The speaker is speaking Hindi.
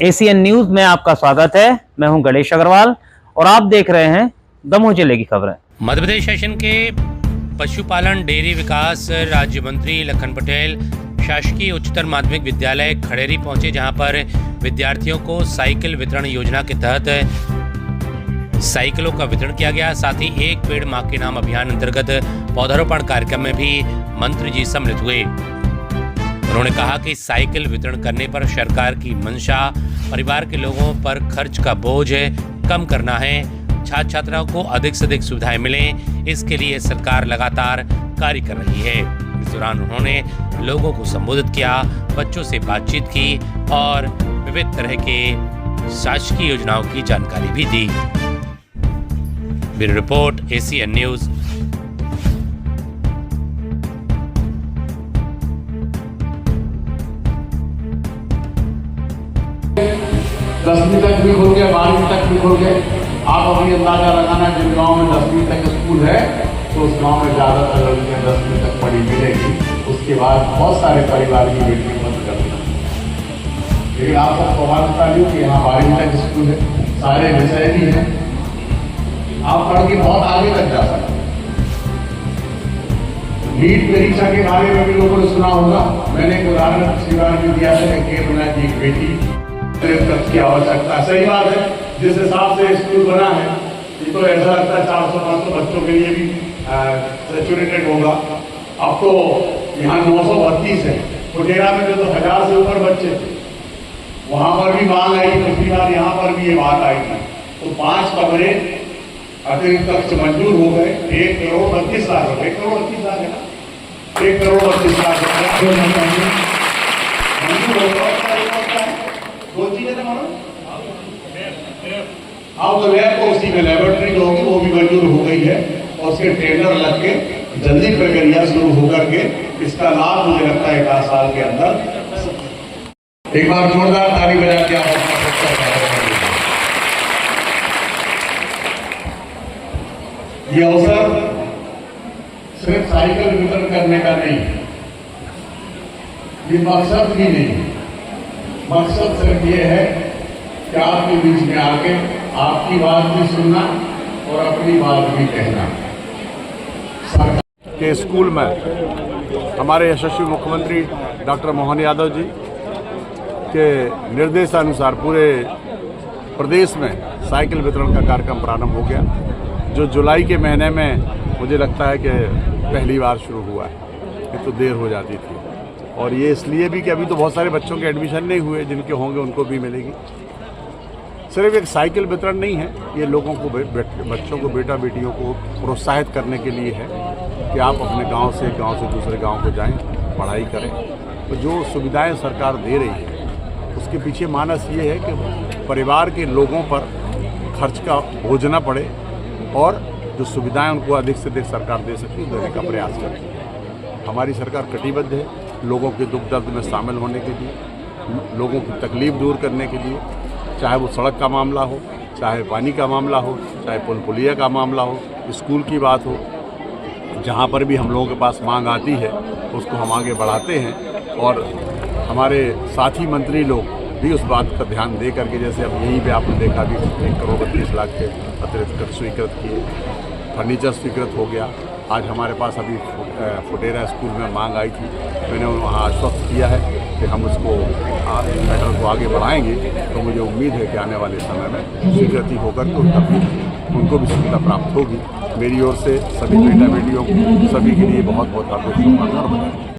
एसीएन न्यूज में आपका स्वागत है। मैं हूं गणेश अग्रवाल और आप देख रहे हैं दमोह जिले की खबरें। मध्य प्रदेश शासन के पशुपालन डेयरी विकास राज्य मंत्री लखन पटेल शासकीय उच्चतर माध्यमिक विद्यालय खड़ेरी पहुंचे, जहां पर विद्यार्थियों को साइकिल वितरण योजना के तहत साइकिलों का वितरण किया गया। साथ ही एक पेड़ मां के नाम अभियान अंतर्गत पौधारोपण कार्यक्रम में भी मंत्री जी सम्मिलित हुए। उन्होंने कहा कि साइकिल वितरण करने पर सरकार की मंशा परिवार के लोगों पर खर्च का बोझ कम करना है। छात्र छात्राओं को अधिक से अधिक सुविधाएं मिलें, इसके लिए सरकार लगातार कार्य कर रही है। इस दौरान उन्होंने लोगों को संबोधित किया, बच्चों से बातचीत की और विविध तरह के शासकीय योजनाओं की जानकारी भी दी। Bureau report, ACN news. 10वीं तक भी खुल गए, 12वीं तक भी खुल गए। आप अभी अंदाजा लगाना, जिन गाँव में 10वीं तक स्कूल है तो उस गाँव में ज़्यादातर लड़कियाँ 10वीं तक पढ़ी मिलेगी। उसके बाद बहुत सारे परिवार की बेटियाँ बंद कर देंगे। लेकिन आप सब सौभाग्यशाली हो कि यहाँ 12वीं तक स्कूल है, सारे विषय भी हैं, आप पढ़ के बहुत आगे तक जा सकते हैं। नीट परीक्षा के बारे में भी लोगों ने सुना होगा। मैंने एक उदाहरण पिछली बार भी दिया था कि बना की एक बेटी की आवश्यकता, सही बात है। जिस हिसाब से स्कूल बना है ये तो ऐसा लगता है 400-500 बच्चों के लिए भी सैचुरेटेड होगा। अब तो यहाँ 932 है। फुटेरा में जो तो 1000 से ऊपर बच्चे थे, वहाँ पर भी मांग आई, पिछली बार यहाँ पर भी ये बात आई थी। तो 5 कमरे अतिरिक्त कक्ष मंजूर हो गए। 1 करोड़ 32 लाख रुपए, 1 करोड़ 32 लाख है ना, 1 करोड़ 32 लाख रुपए मंजूर होगा। दो चीजें तो मानो, अब तो लैब को उसी में लेबोरेटरी जो होगी वो भी मंजूर हो गई है और उसके टेंडर लग के जल्दी प्रक्रिया शुरू होकर के इसका लाभ मुझे लगता है 1 साल के अंदर। एक बार जोरदार ताली बजा के आप ये अवसर सिर्फ साइकिल वितरण करने का नहीं है, ये मकसद भी नहीं है। मकसद सिर्फ ये है कि आपके बीच में आके आपकी बात भी सुनना और अपनी बात भी कहना। के स्कूल में हमारे यशस्वी मुख्यमंत्री डॉक्टर मोहन यादव जी के निर्देशानुसार पूरे प्रदेश में साइकिल वितरण का कार्यक्रम प्रारंभ हो गया, जो जुलाई के महीने में मुझे लगता है कि पहली बार शुरू हुआ है। ये तो देर हो जाती थी और ये इसलिए भी कि अभी तो बहुत सारे बच्चों के एडमिशन नहीं हुए, जिनके होंगे उनको भी मिलेगी। सिर्फ एक साइकिल वितरण नहीं है, ये लोगों को बच्चों को, बेटा बेटियों को प्रोत्साहित करने के लिए है कि आप अपने गांव से दूसरे गांव को जाएं, पढ़ाई करें। तो जो सुविधाएं सरकार दे रही है उसके पीछे मानस ये है कि परिवार के लोगों पर खर्च का बोझ न पड़े और जो सुविधाएं उनको अधिक से अधिक सरकार दे सके देने का प्रयास करती है। हमारी सरकार कटिबद्ध है लोगों के दुख दर्द में शामिल होने के लिए, लोगों की तकलीफ दूर करने के लिए, चाहे वो सड़क का मामला हो, चाहे पानी का मामला हो, चाहे पुल पुलिया का मामला हो, स्कूल की बात हो। जहाँ पर भी हम लोगों के पास मांग आती है उसको हम आगे बढ़ाते हैं और हमारे साथी मंत्री लोग भी उस बात का ध्यान दे करके, जैसे अब यहीं पे आपने देखा भी 1 करोड़ 32 लाख के अतिरिक्त स्वीकृत किए, फर्नीचर स्वीकृत हो गया। आज हमारे पास अभी फुटेरा स्कूल में मांग आई थी, मैंने वहाँ आश्वस्त किया है कि हम उसको मैटर को आगे बढ़ाएंगे। तो मुझे उम्मीद है कि आने वाले समय में स्वीकृति होकर के उनको भी सुविधा प्राप्त होगी। मेरी ओर से सभी बेटा बेटियों को, सभी के लिए बहुत बहुत हार्दिक शुभकामनाएं।